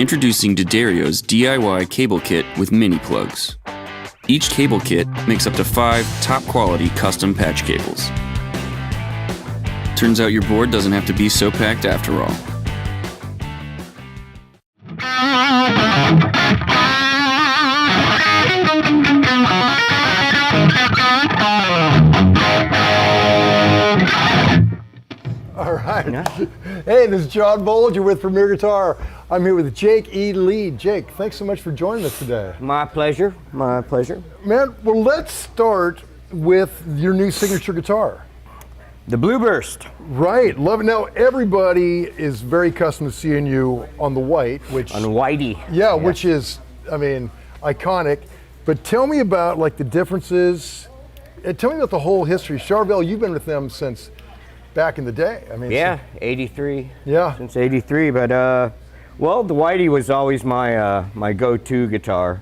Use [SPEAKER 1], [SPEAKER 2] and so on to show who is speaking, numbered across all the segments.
[SPEAKER 1] Introducing D'Addario's DIY cable kit with mini plugs. Each cable kit makes up to 5 top-quality custom patch cables. Turns out your board doesn't have to be so packed after all.
[SPEAKER 2] All right. Hey, this is John Bold. You're with Premier Guitar. I'm here with Jake E. Lee. Jake, thanks so much for joining us today.
[SPEAKER 3] My pleasure. My pleasure.
[SPEAKER 2] Man, well, let's start with your new signature guitar.
[SPEAKER 3] The Blueburst.
[SPEAKER 2] Right. Love it. Now, everybody is very accustomed to seeing you on the white, which...
[SPEAKER 3] On Whitey.
[SPEAKER 2] Yeah, which is, I mean, iconic. But tell me about, like, the differences. Tell me about the whole history. Charvel, you've been with them since back in the day. I mean,
[SPEAKER 3] Yeah, 83.
[SPEAKER 2] Yeah.
[SPEAKER 3] Since 83, but well, the Whitey was always my my go-to guitar.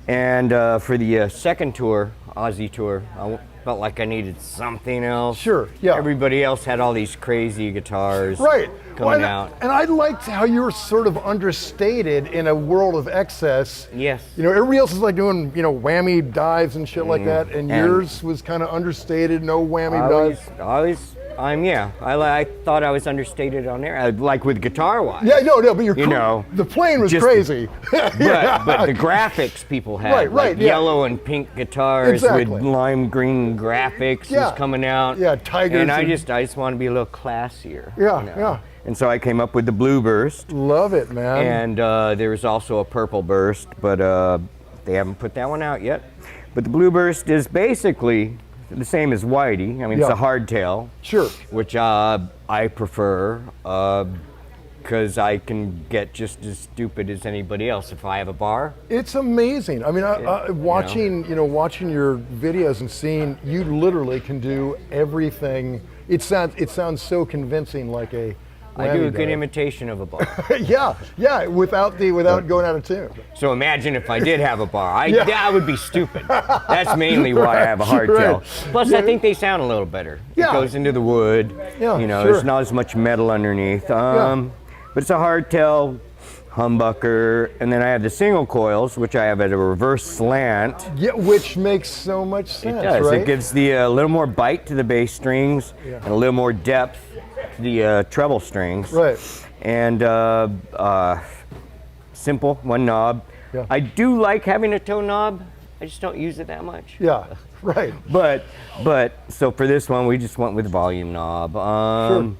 [SPEAKER 3] And for the second tour, Aussie tour, I felt like I needed something else.
[SPEAKER 2] Sure, yeah.
[SPEAKER 3] Everybody else had all these crazy guitars
[SPEAKER 2] right.
[SPEAKER 3] coming out.
[SPEAKER 2] And I liked how you were sort of understated in a world of excess.
[SPEAKER 3] Yes.
[SPEAKER 2] You know, everybody else is like doing, you know, whammy dives and shit like that, and yours was kind of understated, no whammy dives.
[SPEAKER 3] I thought I was understated on there, like with guitar-wise.
[SPEAKER 2] Yeah, no, but you're
[SPEAKER 3] You
[SPEAKER 2] cool.
[SPEAKER 3] know,
[SPEAKER 2] the plane was
[SPEAKER 3] just-
[SPEAKER 2] crazy.
[SPEAKER 3] But the graphics people had,
[SPEAKER 2] Right,
[SPEAKER 3] like
[SPEAKER 2] yeah.
[SPEAKER 3] yellow and pink guitars
[SPEAKER 2] Exactly.
[SPEAKER 3] with lime green graphics
[SPEAKER 2] Yeah.
[SPEAKER 3] is coming out.
[SPEAKER 2] Yeah, tigers
[SPEAKER 3] And I
[SPEAKER 2] and-
[SPEAKER 3] just want to be a little classier.
[SPEAKER 2] Yeah,
[SPEAKER 3] you know.
[SPEAKER 2] yeah.
[SPEAKER 3] And so I came up with the Blueburst,
[SPEAKER 2] Love it, man.
[SPEAKER 3] and there was also a Purple Burst, but they haven't put that one out yet. But the Blueburst is basically the same as Whitey. I mean, it's
[SPEAKER 2] Yeah.
[SPEAKER 3] a hardtail.
[SPEAKER 2] Sure.
[SPEAKER 3] Which I prefer because I can get just as stupid as anybody else if I have a bar.
[SPEAKER 2] It's amazing. I mean, watching your videos and seeing you literally can do everything. It sounds so convincing, like a.
[SPEAKER 3] I do a
[SPEAKER 2] whammy
[SPEAKER 3] good
[SPEAKER 2] dive.
[SPEAKER 3] imitation of a bar.
[SPEAKER 2] yeah, without going out of tune.
[SPEAKER 3] So imagine if I did have a bar.
[SPEAKER 2] Yeah.
[SPEAKER 3] I would be stupid. That's mainly why I have a hardtail.
[SPEAKER 2] Right.
[SPEAKER 3] Plus,
[SPEAKER 2] Yeah.
[SPEAKER 3] I think they sound a little better.
[SPEAKER 2] Yeah.
[SPEAKER 3] It goes into the wood.
[SPEAKER 2] Yeah,
[SPEAKER 3] You know,
[SPEAKER 2] sure.
[SPEAKER 3] there's not as much metal underneath. But it's a hardtail humbucker, and then I have the single coils, which I have at a reverse slant.
[SPEAKER 2] Yeah, which makes so much sense.
[SPEAKER 3] It does.
[SPEAKER 2] Right?
[SPEAKER 3] It gives the little more bite to the bass strings and a little more depth to the treble strings.
[SPEAKER 2] Right.
[SPEAKER 3] And simple, one knob.
[SPEAKER 2] Yeah.
[SPEAKER 3] I do like having a toe knob. I just don't use it that much.
[SPEAKER 2] Yeah. Right.
[SPEAKER 3] But so for this one, we just went with volume knob.
[SPEAKER 2] Sure.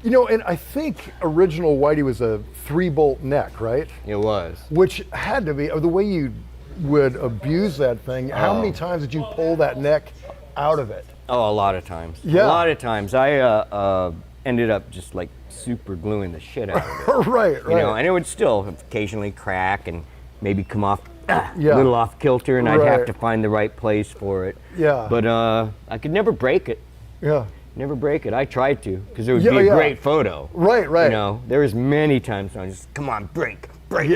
[SPEAKER 2] You know, and I think original Whitey was a 3-bolt neck, right?
[SPEAKER 3] It was.
[SPEAKER 2] Which had to be the way you would abuse that thing. How many times did you pull that neck out of it?
[SPEAKER 3] Oh, a lot of times.
[SPEAKER 2] Yeah.
[SPEAKER 3] A lot of times. I ended up just like super gluing the shit out of it.
[SPEAKER 2] Right.
[SPEAKER 3] You know, and it would still occasionally crack and maybe come off a
[SPEAKER 2] Yeah.
[SPEAKER 3] little off kilter, and I'd
[SPEAKER 2] Right.
[SPEAKER 3] have to find the right place for it.
[SPEAKER 2] Yeah.
[SPEAKER 3] But I could never break it.
[SPEAKER 2] Yeah.
[SPEAKER 3] Never break it. I tried to, because it would
[SPEAKER 2] Yeah,
[SPEAKER 3] be a
[SPEAKER 2] yeah.
[SPEAKER 3] great photo.
[SPEAKER 2] Right.
[SPEAKER 3] You know, there was many times when I just, come on, break, break.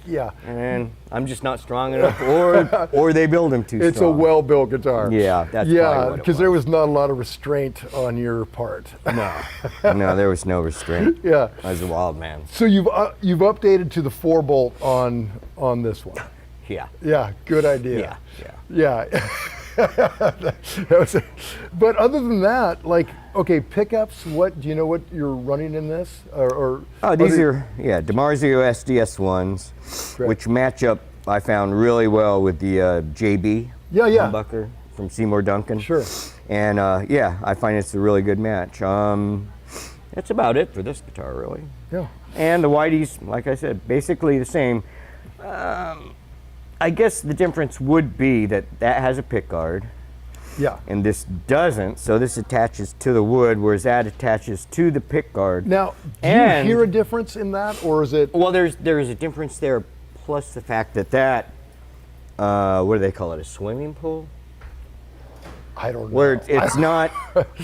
[SPEAKER 2] Yeah.
[SPEAKER 3] And I'm just not strong enough, or they build them too
[SPEAKER 2] It's
[SPEAKER 3] strong.
[SPEAKER 2] a well-built guitar.
[SPEAKER 3] Yeah, that's probably
[SPEAKER 2] yeah,
[SPEAKER 3] what it
[SPEAKER 2] because there
[SPEAKER 3] was.
[SPEAKER 2] was not a lot of restraint on your part.
[SPEAKER 3] No, there was no restraint.
[SPEAKER 2] Yeah.
[SPEAKER 3] I was a wild man.
[SPEAKER 2] So you've updated to the 4-bolt on this one.
[SPEAKER 3] Yeah.
[SPEAKER 2] Yeah, good idea.
[SPEAKER 3] Yeah.
[SPEAKER 2] Yeah. But other than that, like, okay, pickups. What do you know? What you're running in this, or
[SPEAKER 3] Oh, these are DiMarzio SDS ones,
[SPEAKER 2] Great.
[SPEAKER 3] which match up. I found really well with the JB
[SPEAKER 2] Yeah.
[SPEAKER 3] humbucker from Seymour Duncan.
[SPEAKER 2] Sure.
[SPEAKER 3] And I find it's a really good match. That's about it for this guitar, really.
[SPEAKER 2] Yeah.
[SPEAKER 3] And the Whiteys, like I said, basically the same. I guess the difference would be that has a pick guard
[SPEAKER 2] Yeah.
[SPEAKER 3] and this doesn't, so this attaches to the wood, whereas that attaches to the pick guard.
[SPEAKER 2] Now, do
[SPEAKER 3] And-
[SPEAKER 2] you hear a difference in that, or is it?
[SPEAKER 3] Well, there's a difference there, plus the fact that what do they call it, a swimming pool?
[SPEAKER 2] I don't know.
[SPEAKER 3] Where it's not,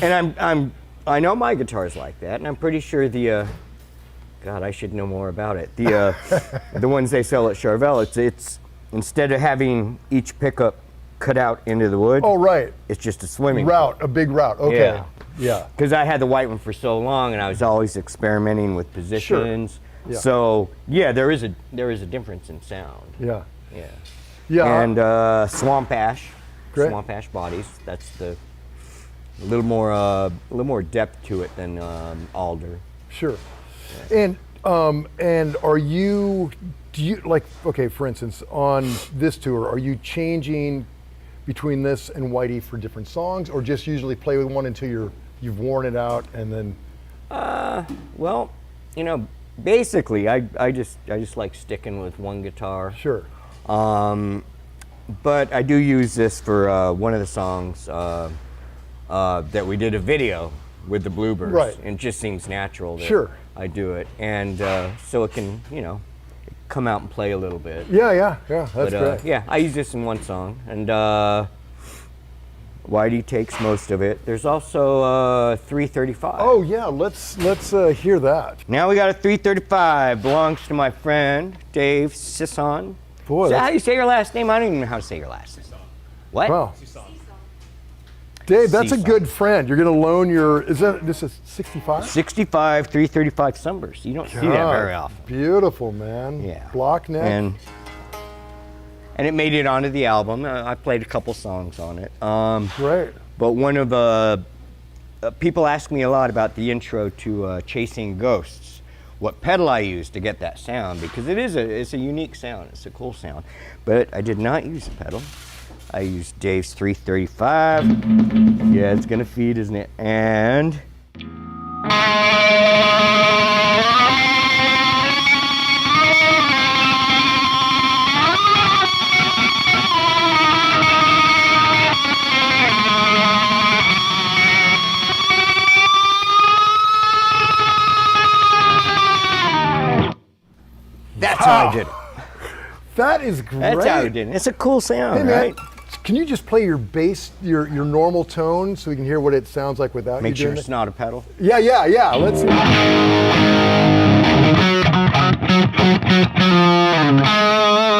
[SPEAKER 3] and I know my guitar's like that, and I'm pretty sure the God, I should know more about it. The ones they sell at Charvel, it's instead of having each pickup cut out into the wood,
[SPEAKER 2] Oh, right.
[SPEAKER 3] it's just a swimming
[SPEAKER 2] Route, a big route. Okay.
[SPEAKER 3] Yeah.
[SPEAKER 2] Yeah.
[SPEAKER 3] Because I had the white one for so long, and I was always experimenting with positions.
[SPEAKER 2] Yeah.
[SPEAKER 3] So yeah, there is a difference in sound.
[SPEAKER 2] Yeah.
[SPEAKER 3] Yeah.
[SPEAKER 2] Yeah.
[SPEAKER 3] And Swamp Ash,
[SPEAKER 2] Great.
[SPEAKER 3] Swamp Ash bodies. That's a little more depth to it than Alder.
[SPEAKER 2] Sure. And are you? Do you like? Okay, for instance, on this tour, are you changing between this and Whitey for different songs, or just usually play with one until you've worn it out and then?
[SPEAKER 3] Well, basically, I just like sticking with one guitar.
[SPEAKER 2] Sure.
[SPEAKER 3] But I do use this for one of the songs that we did a video with the Bluebirds.
[SPEAKER 2] Right.
[SPEAKER 3] And it just seems natural that
[SPEAKER 2] Sure.
[SPEAKER 3] I do it. And so it can, come out and play a little bit.
[SPEAKER 2] Yeah. That's
[SPEAKER 3] But
[SPEAKER 2] great.
[SPEAKER 3] yeah, I use this in one song. And Whitey takes most of it. There's also 335.
[SPEAKER 2] Oh yeah, let's hear that.
[SPEAKER 3] Now we got a 335. Belongs to my friend Dave Sisson.
[SPEAKER 2] Boy,
[SPEAKER 3] Is that
[SPEAKER 2] that's-
[SPEAKER 3] how you say your last name? I don't even know how to say your last name. What?
[SPEAKER 2] Wow. Dave, that's a
[SPEAKER 3] Seaside.
[SPEAKER 2] good friend. You're gonna loan this is 65?
[SPEAKER 3] 65 335 Sunburst. You don't see that very often.
[SPEAKER 2] Beautiful, man.
[SPEAKER 3] Yeah.
[SPEAKER 2] Block neck.
[SPEAKER 3] And it made it onto the album. I played a couple songs on it.
[SPEAKER 2] Great.
[SPEAKER 3] But one of the people ask me a lot about the intro to Chasing Ghosts, what pedal I used to get that sound, because it's a unique sound. It's a cool sound. But I did not use a pedal. I used Dave's 335. Yeah, it's gonna feed, isn't it? And that's how I did it.
[SPEAKER 2] That is great.
[SPEAKER 3] That's how I did it. It's a cool sound,
[SPEAKER 2] Hey man,
[SPEAKER 3] right?
[SPEAKER 2] can you just play your bass, your normal tone, so we can hear what it sounds like without
[SPEAKER 3] Make
[SPEAKER 2] you
[SPEAKER 3] sure
[SPEAKER 2] doing
[SPEAKER 3] it's
[SPEAKER 2] it?
[SPEAKER 3] not a pedal.
[SPEAKER 2] Yeah. Let's see.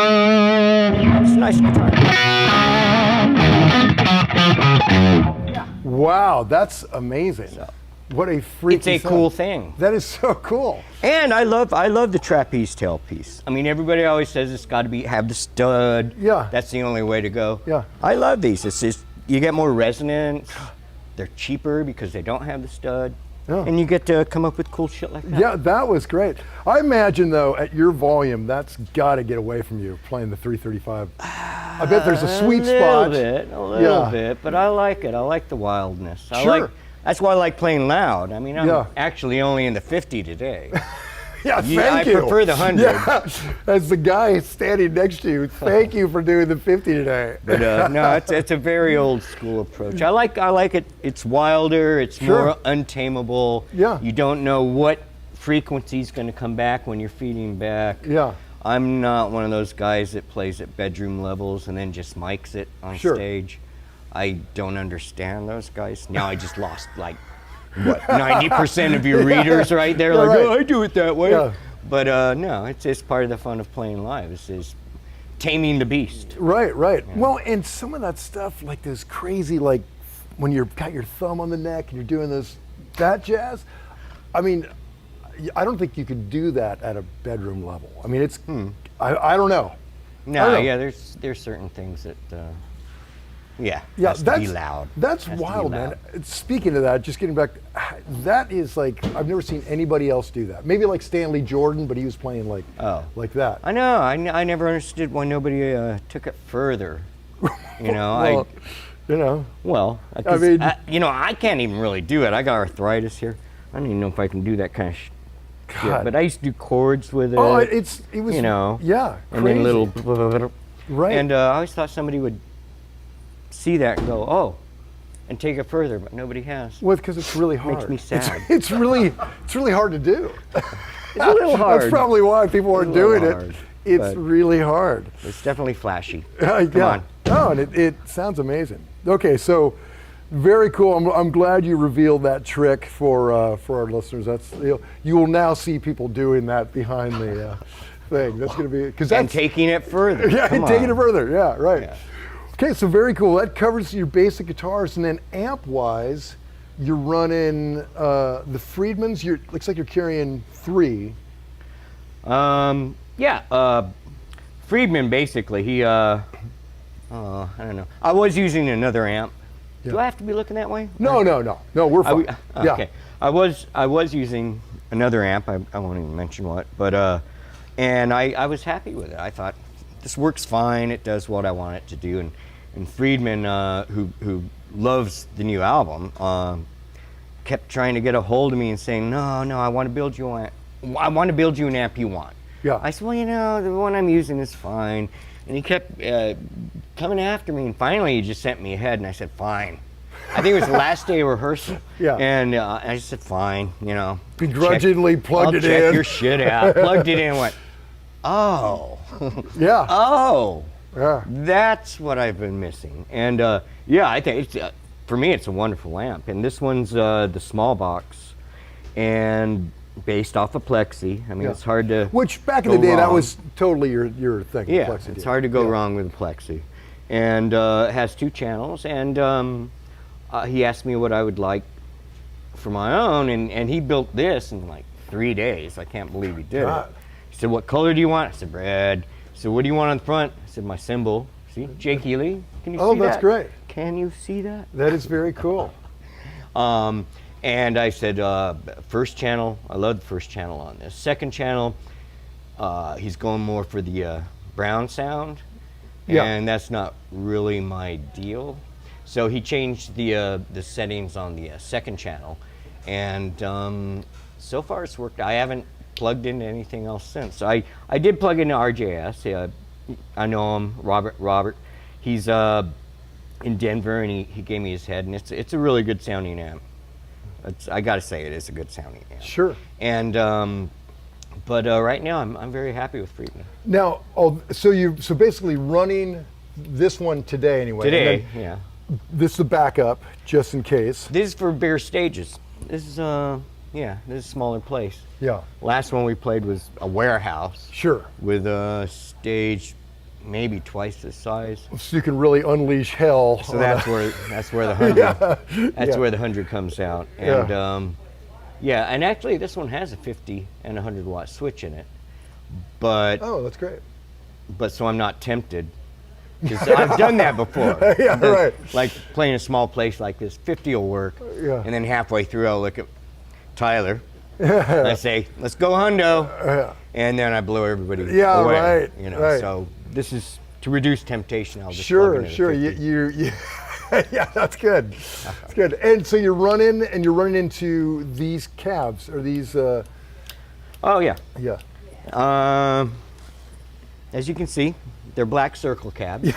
[SPEAKER 3] It's a nice guitar.
[SPEAKER 2] Wow, that's amazing. What a freaky
[SPEAKER 3] It's a
[SPEAKER 2] sound.
[SPEAKER 3] cool thing.
[SPEAKER 2] That is so cool.
[SPEAKER 3] And I love the trapeze tailpiece. I mean, everybody always says it's got to have the stud.
[SPEAKER 2] Yeah.
[SPEAKER 3] That's the only way to go.
[SPEAKER 2] Yeah.
[SPEAKER 3] I love these. It's just, you get more resonance. They're cheaper because they don't have the stud.
[SPEAKER 2] Yeah.
[SPEAKER 3] And you get to come up with cool shit like that.
[SPEAKER 2] Yeah, that was great. I imagine though, at your volume, that's got to get away from you playing the 335. I bet there's a sweet spot.
[SPEAKER 3] A little
[SPEAKER 2] Yeah.
[SPEAKER 3] bit, but I like it. I like the wildness.
[SPEAKER 2] Sure.
[SPEAKER 3] That's why I like playing loud. I mean, I'm
[SPEAKER 2] Yeah.
[SPEAKER 3] actually only in the 50 today.
[SPEAKER 2] Yeah,
[SPEAKER 3] Yeah,
[SPEAKER 2] thank
[SPEAKER 3] I
[SPEAKER 2] you.
[SPEAKER 3] prefer the 100.
[SPEAKER 2] Yeah, as the guy standing next to you, thank you for doing the 50 today.
[SPEAKER 3] But no, it's a very old school approach. I like it. It's wilder. It's
[SPEAKER 2] Sure.
[SPEAKER 3] more untamable.
[SPEAKER 2] Yeah.
[SPEAKER 3] You don't know what frequency is going to come back when you're feeding back.
[SPEAKER 2] Yeah.
[SPEAKER 3] I'm not one of those guys that plays at bedroom levels and then just mics it on
[SPEAKER 2] Sure.
[SPEAKER 3] stage. I don't understand those guys. Now I just lost like what 90% of your readers right there.
[SPEAKER 2] Yeah,
[SPEAKER 3] Like,
[SPEAKER 2] right.
[SPEAKER 3] oh, I do it that way.
[SPEAKER 2] Yeah.
[SPEAKER 3] But no, it's just part of the fun of playing live. Is taming the beast.
[SPEAKER 2] Right. Well, and some of that stuff, like those crazy, like when you've got your thumb on the neck and you're doing that jazz, I mean, I don't think you could do that at a bedroom level. I mean, it's, I don't know.
[SPEAKER 3] No,
[SPEAKER 2] I don't know.
[SPEAKER 3] yeah, there's certain things that,
[SPEAKER 2] Yeah,
[SPEAKER 3] has to
[SPEAKER 2] that's
[SPEAKER 3] be loud.
[SPEAKER 2] That's
[SPEAKER 3] Has to be
[SPEAKER 2] wild, man.
[SPEAKER 3] loud.
[SPEAKER 2] Speaking of that, just getting back, that is like I've never seen anybody else do that. Maybe like Stanley Jordan, but he was playing like that.
[SPEAKER 3] I know. I never understood why nobody took it further. You know,
[SPEAKER 2] Well, you know,
[SPEAKER 3] I
[SPEAKER 2] mean-
[SPEAKER 3] I can't even really do it. I got arthritis here. I don't even know if I can do that kind of shit.
[SPEAKER 2] God.
[SPEAKER 3] But I used to do chords with it.
[SPEAKER 2] Oh, it was,
[SPEAKER 3] you know,
[SPEAKER 2] yeah,
[SPEAKER 3] and
[SPEAKER 2] crazy.
[SPEAKER 3] then little,
[SPEAKER 2] Right.
[SPEAKER 3] And I always thought somebody would see that and go, oh, and take it further, but nobody has.
[SPEAKER 2] Well, because it's really hard.
[SPEAKER 3] Makes me sad.
[SPEAKER 2] It's really hard to do.
[SPEAKER 3] It's a little hard.
[SPEAKER 2] That's probably why people aren't
[SPEAKER 3] It's a little
[SPEAKER 2] doing
[SPEAKER 3] hard,
[SPEAKER 2] it. It's
[SPEAKER 3] but-
[SPEAKER 2] really hard.
[SPEAKER 3] It's definitely flashy.
[SPEAKER 2] Yeah.
[SPEAKER 3] Come on.
[SPEAKER 2] Oh, and it sounds amazing. Okay, so very cool. I'm glad you revealed that trick for our listeners. That's you will now see people doing that behind the thing. That's going to be because
[SPEAKER 3] And
[SPEAKER 2] that's
[SPEAKER 3] taking it further.
[SPEAKER 2] yeah,
[SPEAKER 3] Come
[SPEAKER 2] taking it
[SPEAKER 3] on.
[SPEAKER 2] further. Yeah, right.
[SPEAKER 3] Yeah.
[SPEAKER 2] Okay, so very cool. That covers your basic guitars, and then amp-wise, you're running the Friedmans. Looks like you're carrying 3.
[SPEAKER 3] Friedman basically, he, I don't know. I was using another amp. Do I have to be looking that way?
[SPEAKER 2] No, we're fine.
[SPEAKER 3] Okay. I was using another amp. I won't even mention what, but and I was happy with it. I thought this works fine. It does what I want it to do. And Friedman, who loves the new album, kept trying to get a hold of me and saying, no, I want to build you an amp you want.
[SPEAKER 2] Yeah.
[SPEAKER 3] I said, well, the one I'm using is fine. And he kept coming after me, and finally he just sent me ahead, and I said, fine. I think it was the last day of rehearsal.
[SPEAKER 2] Yeah.
[SPEAKER 3] And I said, fine,
[SPEAKER 2] Begrudgingly plugged it in.
[SPEAKER 3] I'll check your shit out. Plugged it in and went, oh.
[SPEAKER 2] Yeah.
[SPEAKER 3] Oh.
[SPEAKER 2] Yeah.
[SPEAKER 3] That's what I've been missing. And I think it's, for me it's a wonderful amp. And this one's the small box, and based off of Plexi. I mean, it's hard to
[SPEAKER 2] Which back in the day,
[SPEAKER 3] wrong.
[SPEAKER 2] that was totally your thing.
[SPEAKER 3] Yeah,
[SPEAKER 2] Plexi
[SPEAKER 3] it's
[SPEAKER 2] did.
[SPEAKER 3] hard to go wrong with Plexi. And it has 2 channels, and he asked me what I would like for my own, and he built this in like 3 days. I can't believe he did
[SPEAKER 2] God.
[SPEAKER 3] it. He said, what color do you want? I said, red. He said, what do you want on the front? I said, my symbol. See, Jake Healy, can you see that?
[SPEAKER 2] Oh, that's great.
[SPEAKER 3] Can you see that?
[SPEAKER 2] That is very cool.
[SPEAKER 3] And I said, first channel, I love the first channel on this. Second channel, he's going more for the brown sound, and that's not really my deal. So he changed the settings on the second channel, and so far it's worked. I haven't plugged into anything else since. So I did plug into RJS. I know him, Robert. He's in Denver, and he gave me his head, and it's a really good sounding amp. I got to say, it is a good sounding amp.
[SPEAKER 2] Sure.
[SPEAKER 3] And but right now I'm very happy with Friedman.
[SPEAKER 2] Now, so basically running this one today anyway.
[SPEAKER 3] Today,
[SPEAKER 2] and then
[SPEAKER 3] yeah.
[SPEAKER 2] This is the backup, just in case.
[SPEAKER 3] This is for bigger stages. This is this is a smaller place.
[SPEAKER 2] Yeah.
[SPEAKER 3] Last one we played was a warehouse.
[SPEAKER 2] Sure.
[SPEAKER 3] With a stage maybe twice this size.
[SPEAKER 2] So you can really unleash hell.
[SPEAKER 3] So that's where the 100 where the 100 comes out. And and actually this one has a 50 and 100 watt switch in it. But
[SPEAKER 2] that's great.
[SPEAKER 3] But so I'm not tempted. Because I've done that before.
[SPEAKER 2] Right.
[SPEAKER 3] Like playing a small place like this, 50 will work. And then halfway through I'll look at Tyler and I say, let's go hundo. And then I blow everybody away.
[SPEAKER 2] Right.
[SPEAKER 3] So this is to reduce temptation. I'll just
[SPEAKER 2] Sure.
[SPEAKER 3] plug into the 50.
[SPEAKER 2] You yeah, that's good. That's good. And so you're running into these cabs or these.
[SPEAKER 3] Oh yeah.
[SPEAKER 2] Yeah.
[SPEAKER 3] As you can see, they're black circle cabs.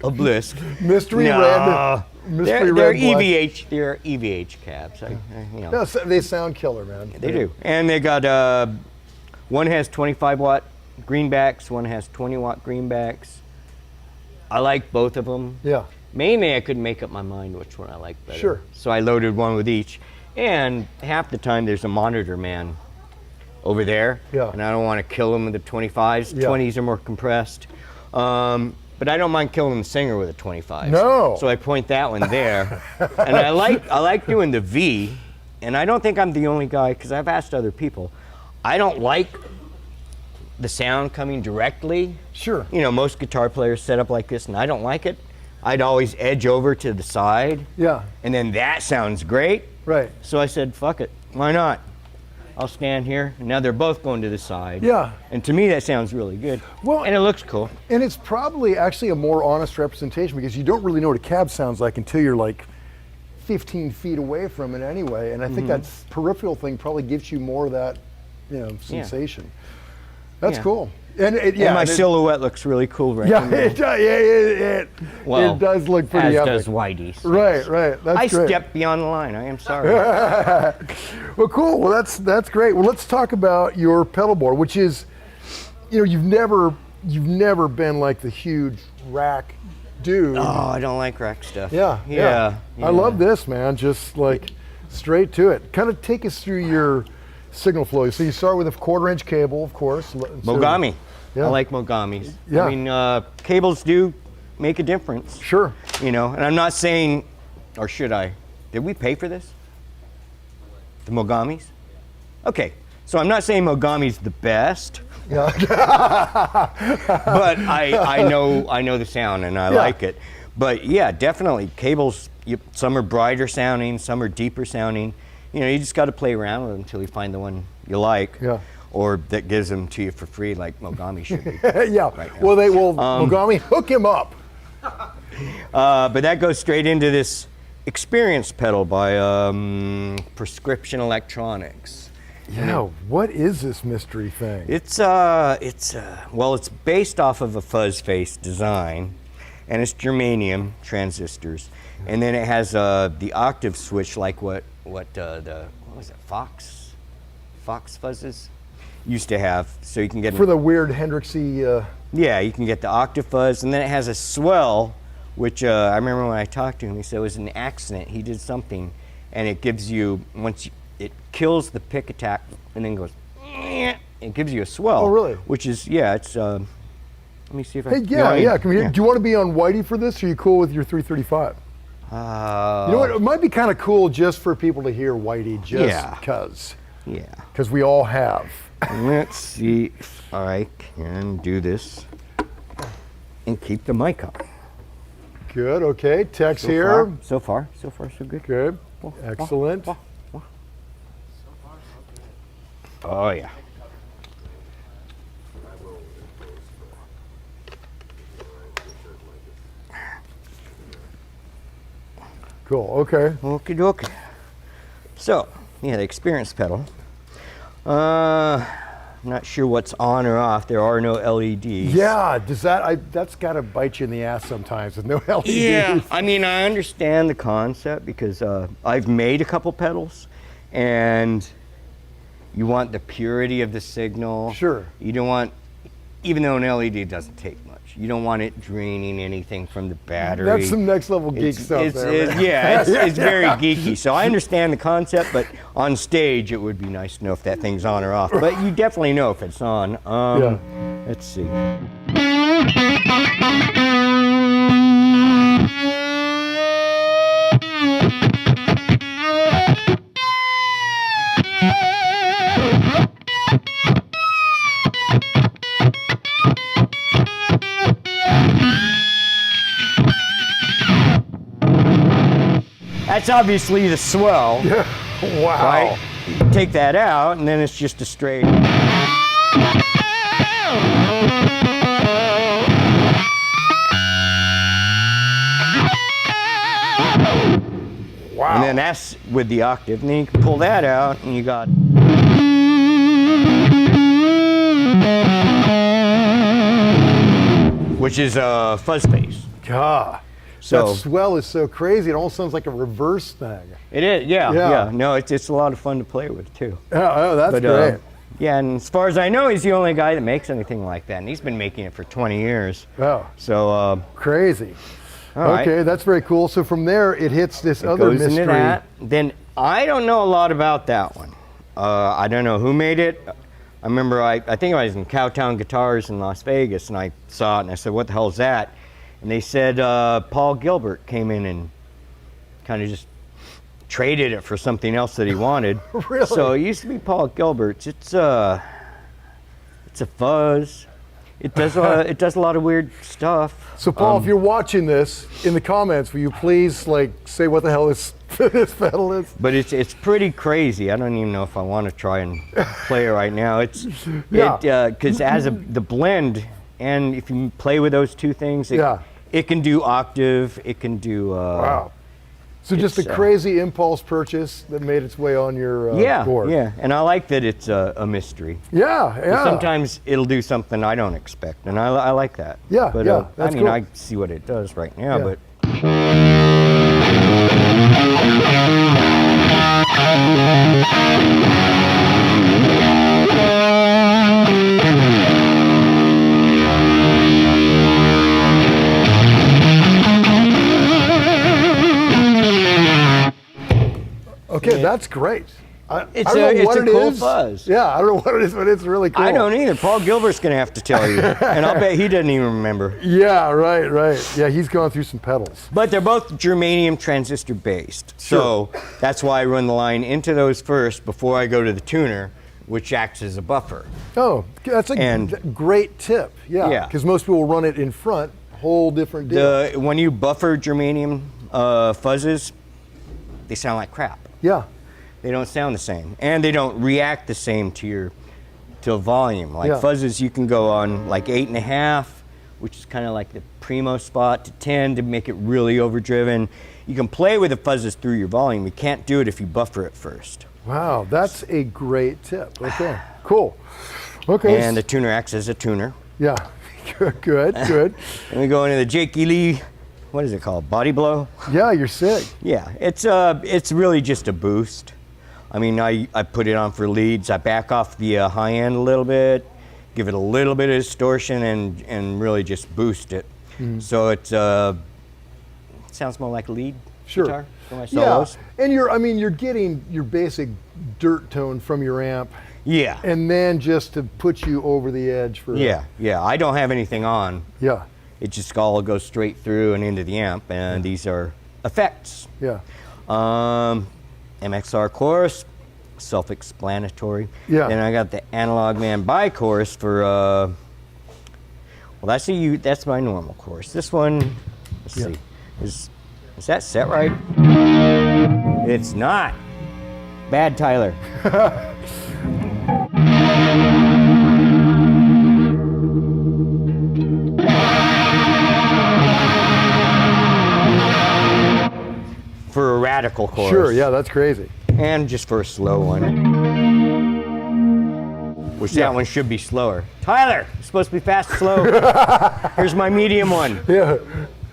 [SPEAKER 3] Obelisk.
[SPEAKER 2] Mystery
[SPEAKER 3] No.
[SPEAKER 2] red.
[SPEAKER 3] They're
[SPEAKER 2] red.
[SPEAKER 3] EVH. They're EVH cabs.
[SPEAKER 2] No, they sound killer, man.
[SPEAKER 3] They do. And they got one has 25 watt greenbacks. One has 20 watt greenbacks. I like both of them.
[SPEAKER 2] Yeah.
[SPEAKER 3] Mainly, I couldn't make up my mind which one I like better.
[SPEAKER 2] Sure.
[SPEAKER 3] So I loaded one with each. And half the time, there's a monitor man over there.
[SPEAKER 2] Yeah.
[SPEAKER 3] And I don't want to kill him with the 25s.
[SPEAKER 2] Yeah.
[SPEAKER 3] 20s are more compressed. But I don't mind killing the singer with a 25.
[SPEAKER 2] No.
[SPEAKER 3] So I point that one there. And I like doing the V. And I don't think I'm the only guy, because I've asked other people. I don't like the sound coming directly.
[SPEAKER 2] Sure.
[SPEAKER 3] Most guitar players set up like this, and I don't like it. I'd always edge over to the side.
[SPEAKER 2] Yeah.
[SPEAKER 3] And then that sounds great.
[SPEAKER 2] Right.
[SPEAKER 3] So I said, fuck it. Why not? I'll stand here. And now they're both going to the side.
[SPEAKER 2] Yeah.
[SPEAKER 3] And to me, that sounds really good.
[SPEAKER 2] Well,
[SPEAKER 3] and it looks cool.
[SPEAKER 2] And it's probably actually a more honest representation because you don't really know what a cab sounds like until you're like 15 feet away from it anyway. And I think that peripheral thing probably gives you more of that, sensation. That's cool. And
[SPEAKER 3] my silhouette looks really cool right now.
[SPEAKER 2] It does look pretty
[SPEAKER 3] as
[SPEAKER 2] epic.
[SPEAKER 3] does Whitey's.
[SPEAKER 2] Right. That's
[SPEAKER 3] I
[SPEAKER 2] great.
[SPEAKER 3] stepped beyond the line. I am sorry.
[SPEAKER 2] Well, cool. Well, that's great. Well, let's talk about your pedal board, which is, you've never been like the huge rack dude.
[SPEAKER 3] Oh, I don't like rack stuff.
[SPEAKER 2] Yeah. I love this, man. Just like straight to it. Kind of take us through your signal flow. So you start with a 1/4-inch cable, of course.
[SPEAKER 3] Mogami.
[SPEAKER 2] Yeah.
[SPEAKER 3] I like Mogamis.
[SPEAKER 2] Yeah.
[SPEAKER 3] I mean, cables do make a difference.
[SPEAKER 2] Sure.
[SPEAKER 3] And I'm not saying, or should I? Did we pay for this? The Mogamis? Okay. So I'm not saying Mogami's the best,
[SPEAKER 2] Yeah.
[SPEAKER 3] but I know the sound and I like it. But yeah, definitely cables. Some are brighter sounding, some are deeper sounding. You know, you just got to play around with them until you find the one you like, or that gives them to you for free, like Mogami should be.
[SPEAKER 2] Yeah.
[SPEAKER 3] Right now.
[SPEAKER 2] Well, they will. Mogami, hook him up.
[SPEAKER 3] But that goes straight into this experience pedal by Prescription Electronics.
[SPEAKER 2] Yeah. What is this mystery thing?
[SPEAKER 3] It's based off of a fuzz face design, and it's germanium transistors, and then it has the octave switch like what was it, Fox fuzzes used to have, so you can get
[SPEAKER 2] For the weird Hendrixy.
[SPEAKER 3] yeah, you can get the octave fuzz, and then it has a swell, which I remember when I talked to him, he said it was an accident. He did something, and it gives you it kills the pick attack, and then goes. It gives you a swell.
[SPEAKER 2] Oh, really?
[SPEAKER 3] Which is it's. Let me see if I.
[SPEAKER 2] Hey, come here. Do you want to be on Whitey for this? Or are you cool with your 335? You know what? It might be kind of cool just for people to hear Whitey, just because.
[SPEAKER 3] Yeah.
[SPEAKER 2] Because we all have.
[SPEAKER 3] Let's see if I can do this and keep the mic on.
[SPEAKER 2] Good. Okay. Tex here.
[SPEAKER 3] So far, so good.
[SPEAKER 2] Good. Excellent.
[SPEAKER 3] Oh yeah.
[SPEAKER 2] Cool. Okay.
[SPEAKER 3] Okie dokie. So, yeah, the experience pedal. Not sure what's on or off. There are no LEDs.
[SPEAKER 2] Yeah. Does that's got to bite you in the ass sometimes with no LEDs.
[SPEAKER 3] Yeah. I mean, I understand the concept because I've made a couple pedals, and you want the purity of the signal.
[SPEAKER 2] Sure.
[SPEAKER 3] You don't want, even though an LED doesn't take much, you don't want it draining anything from the battery.
[SPEAKER 2] That's some next level geek stuff.
[SPEAKER 3] It's very geeky. So I understand the concept, but on stage it would be nice to know if that thing's on or off. But you definitely know if it's on. Let's see. That's obviously the swell.
[SPEAKER 2] Yeah. Wow.
[SPEAKER 3] Right? You take that out, and then it's just a straight.
[SPEAKER 2] Wow.
[SPEAKER 3] And then that's with the octave. And then you can pull that out, and you got. Which is a fuzz face.
[SPEAKER 2] God.
[SPEAKER 3] So
[SPEAKER 2] that swell is so crazy. It almost sounds like a reverse thing.
[SPEAKER 3] it is, yeah. No, it's a lot of fun to play with too.
[SPEAKER 2] Oh, that's great.
[SPEAKER 3] Yeah, and as far as I know, he's the only guy that makes anything like that, and he's been making it for 20 years.
[SPEAKER 2] Oh.
[SPEAKER 3] So
[SPEAKER 2] Crazy.
[SPEAKER 3] all right.
[SPEAKER 2] Okay, that's very cool. So from there, it hits this other
[SPEAKER 3] goes
[SPEAKER 2] mystery.
[SPEAKER 3] into that. Then I don't know a lot about that one. I don't know who made it. I remember I think I was in Cowtown Guitars in Las Vegas, and I saw it, and I said, "What the hell is that?" And they said Paul Gilbert came in and kind of just traded it for something else that he wanted.
[SPEAKER 2] Really?
[SPEAKER 3] So it used to be Paul Gilbert's. It's a fuzz. It does a lot of weird stuff.
[SPEAKER 2] So Paul, if you're watching this, in the comments, will you please say what the hell this pedal is?
[SPEAKER 3] But it's pretty crazy. I don't even know if I want to try and play it right now. Because it has the blend, and if you play with those two things, it can do octave. It can do.
[SPEAKER 2] Wow. So just a crazy impulse purchase that made its way on your board.
[SPEAKER 3] Yeah, and I like that it's a mystery.
[SPEAKER 2] Yeah.
[SPEAKER 3] Sometimes it'll do something I don't expect, and I like that.
[SPEAKER 2] Yeah,
[SPEAKER 3] but,
[SPEAKER 2] that's
[SPEAKER 3] I mean,
[SPEAKER 2] cool.
[SPEAKER 3] I see what it does right now,
[SPEAKER 2] Yeah.
[SPEAKER 3] but.
[SPEAKER 2] Okay, that's great. I
[SPEAKER 3] It's
[SPEAKER 2] don't know
[SPEAKER 3] a
[SPEAKER 2] what it
[SPEAKER 3] cool
[SPEAKER 2] is.
[SPEAKER 3] fuzz.
[SPEAKER 2] Yeah, I don't know what it is, but it's really cool.
[SPEAKER 3] I don't either. Paul Gilbert's going to have to tell you, and I'll bet he doesn't even remember.
[SPEAKER 2] Yeah, right. Yeah, he's gone through some pedals.
[SPEAKER 3] But they're both germanium transistor based. So that's why I run the line into those first before I go to the tuner, which acts as a buffer.
[SPEAKER 2] Oh, that's a
[SPEAKER 3] And-
[SPEAKER 2] great tip. Yeah,
[SPEAKER 3] Yeah.
[SPEAKER 2] because most people run it in front. Whole different deal.
[SPEAKER 3] When you buffer germanium fuzzes, they sound like crap.
[SPEAKER 2] Yeah,
[SPEAKER 3] They don't sound the same, and they don't react the same to volume. Like
[SPEAKER 2] Yeah.
[SPEAKER 3] fuzzes, you can go on like 8.5, which is kind of like the primo spot, to 10 to make it really overdriven. You can play with the fuzzes through your volume. You can't do it if you buffer it first.
[SPEAKER 2] wow, that's a great tip. Okay, cool. Okay,
[SPEAKER 3] And the tuner acts as a tuner.
[SPEAKER 2] yeah, good.
[SPEAKER 3] And we go into the Jakey Lee, what is it called? Body blow?
[SPEAKER 2] Yeah, you're sick.
[SPEAKER 3] Yeah, it's really just a boost. I mean, I put it on for leads. I back off the high end a little bit, give it a little bit of distortion, and really just boost it. So it sounds more like a lead
[SPEAKER 2] Sure.
[SPEAKER 3] guitar for my solos.
[SPEAKER 2] Yeah, and you're getting your basic dirt tone from your amp,
[SPEAKER 3] Yeah.
[SPEAKER 2] and then just to put you over the edge for
[SPEAKER 3] Yeah. I don't have anything on.
[SPEAKER 2] yeah,
[SPEAKER 3] It just all goes straight through and into the amp, and these are effects.
[SPEAKER 2] yeah.
[SPEAKER 3] MXR chorus, self-explanatory.
[SPEAKER 2] Yeah.
[SPEAKER 3] Then I got the Analog Man bi-chorus for, well, that's my normal chorus. This one, let's
[SPEAKER 2] Yeah.
[SPEAKER 3] see, is that set right? It's not. Bad, Tyler. For a radical chorus.
[SPEAKER 2] Sure, yeah, that's crazy.
[SPEAKER 3] And just for a slow one. Which
[SPEAKER 2] Yeah.
[SPEAKER 3] that one should be slower. Tyler, it's supposed to be fast, slow. Here's my medium one.
[SPEAKER 2] Yeah.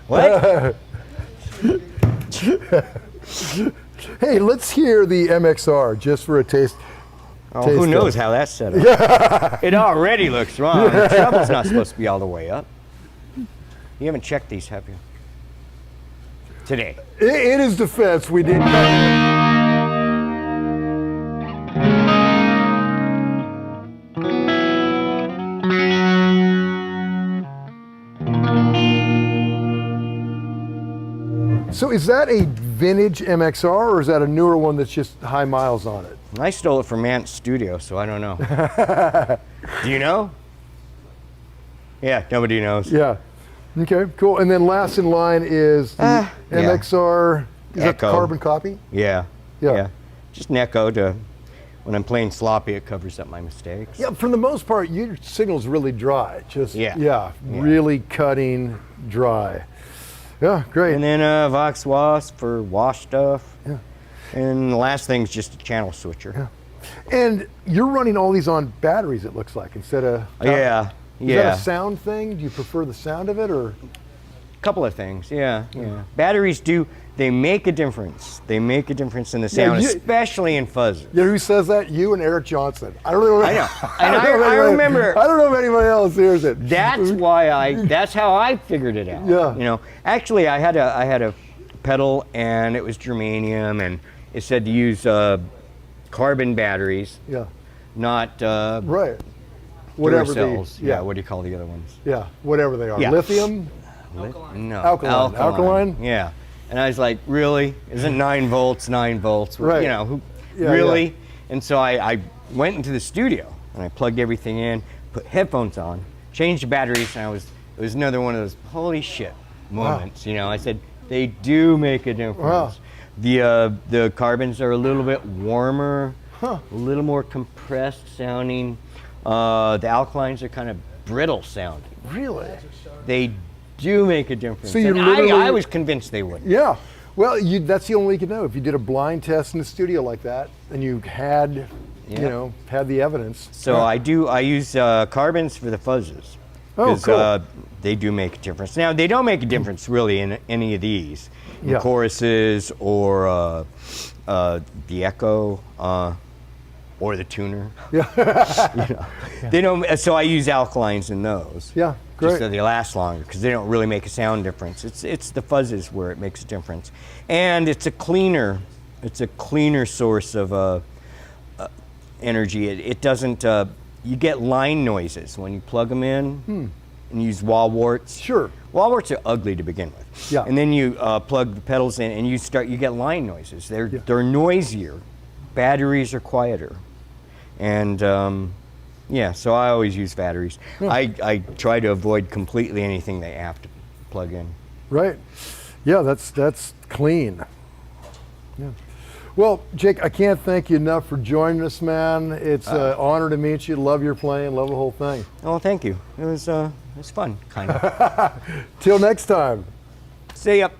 [SPEAKER 3] What?
[SPEAKER 2] Hey, let's hear the MXR just for a taste.
[SPEAKER 3] Oh,
[SPEAKER 2] Taste
[SPEAKER 3] who
[SPEAKER 2] test.
[SPEAKER 3] knows how that's set up? It already looks wrong. The treble's not supposed to be all the way up. You haven't checked these, have you? Today.
[SPEAKER 2] In his defense, we did. So is that a vintage MXR or is that a newer one that's just high miles on it?
[SPEAKER 3] I stole it from Ant's studio, so I don't know. Do you know? Yeah, nobody knows.
[SPEAKER 2] Yeah. Okay, cool. And then last in line is the
[SPEAKER 3] Yeah.
[SPEAKER 2] MXR. Is that the
[SPEAKER 3] Echo.
[SPEAKER 2] carbon copy?
[SPEAKER 3] Yeah.
[SPEAKER 2] Yeah.
[SPEAKER 3] Just an echo to, when I'm playing sloppy, it covers up my mistakes.
[SPEAKER 2] Yeah, for the most part, your signal's really dry. Just
[SPEAKER 3] Yeah.
[SPEAKER 2] really cutting dry. Yeah, great.
[SPEAKER 3] And then Vox Wasp for wash stuff.
[SPEAKER 2] Yeah.
[SPEAKER 3] And the last thing's just a channel switcher.
[SPEAKER 2] And you're running all these on batteries, it looks like, instead of.
[SPEAKER 3] Yeah.
[SPEAKER 2] Is that a sound thing? Do you prefer the sound of it, or?
[SPEAKER 3] Couple of things, yeah. Batteries they make a difference. They make a difference in the sound, especially in fuzz.
[SPEAKER 2] You know who says that? You and Eric Johnson. I don't know.
[SPEAKER 3] I know. And
[SPEAKER 2] don't know if
[SPEAKER 3] I
[SPEAKER 2] anybody-
[SPEAKER 3] remember-
[SPEAKER 2] I don't know if anybody else hears it.
[SPEAKER 3] That's how I figured it out.
[SPEAKER 2] Yeah.
[SPEAKER 3] You know, actually, I had a pedal, and it was germanium, and it said to use carbon batteries,
[SPEAKER 2] Yeah.
[SPEAKER 3] not
[SPEAKER 2] Right. Whatever
[SPEAKER 3] Duracells.
[SPEAKER 2] the.
[SPEAKER 3] Yeah. What do you call the other ones?
[SPEAKER 2] Yeah. Whatever they are.
[SPEAKER 3] Yeah.
[SPEAKER 2] Lithium.
[SPEAKER 3] No.
[SPEAKER 2] Alkaline?
[SPEAKER 3] Yeah. And I was like, really? Isn't 9 volts 9 volts?
[SPEAKER 2] Right.
[SPEAKER 3] You know,
[SPEAKER 2] Yeah,
[SPEAKER 3] really?
[SPEAKER 2] yeah.
[SPEAKER 3] And so I went into the studio and I plugged everything in, put headphones on, changed the batteries, and it was another one of those holy shit moments. You know, I said, they do make a difference.
[SPEAKER 2] Wow.
[SPEAKER 3] The carbons are a little bit warmer, a little more compressed sounding. The alkalines are kind of brittle sounding.
[SPEAKER 2] Really?
[SPEAKER 3] They do make a difference.
[SPEAKER 2] So you
[SPEAKER 3] And
[SPEAKER 2] literally-
[SPEAKER 3] I was convinced they would.
[SPEAKER 2] Yeah. Well, that's the only way you could know. If you did a blind test in the studio like that, and you had,
[SPEAKER 3] Yeah.
[SPEAKER 2] had the evidence.
[SPEAKER 3] So I use carbons for the fuzzes.
[SPEAKER 2] Oh, cool.
[SPEAKER 3] They do make a difference. Now, they don't make a difference really in any of these. In
[SPEAKER 2] Yeah.
[SPEAKER 3] choruses or the echo or the tuner.
[SPEAKER 2] Yeah.
[SPEAKER 3] They don't, so I use alkalines in those.
[SPEAKER 2] Yeah,
[SPEAKER 3] Just
[SPEAKER 2] great.
[SPEAKER 3] so they last longer, because they don't really make a sound difference. It's the fuzzes where it makes a difference. And it's a cleaner source of energy. It doesn't, you get line noises when you plug them in and use wall warts.
[SPEAKER 2] Sure.
[SPEAKER 3] Wall warts are ugly to begin with.
[SPEAKER 2] Yeah.
[SPEAKER 3] And then you plug the pedals in and you get line noises. They're noisier. Batteries are quieter. And yeah, so I always use batteries. I try to avoid completely anything they have to plug in.
[SPEAKER 2] Right. Yeah, that's clean. Yeah. Well, Jake, I can't thank you enough for joining us, man. It's an honor to meet you. Love your playing. Love the whole thing.
[SPEAKER 3] Oh, thank you. It was fun, kind of.
[SPEAKER 2] Till next time.
[SPEAKER 3] See ya.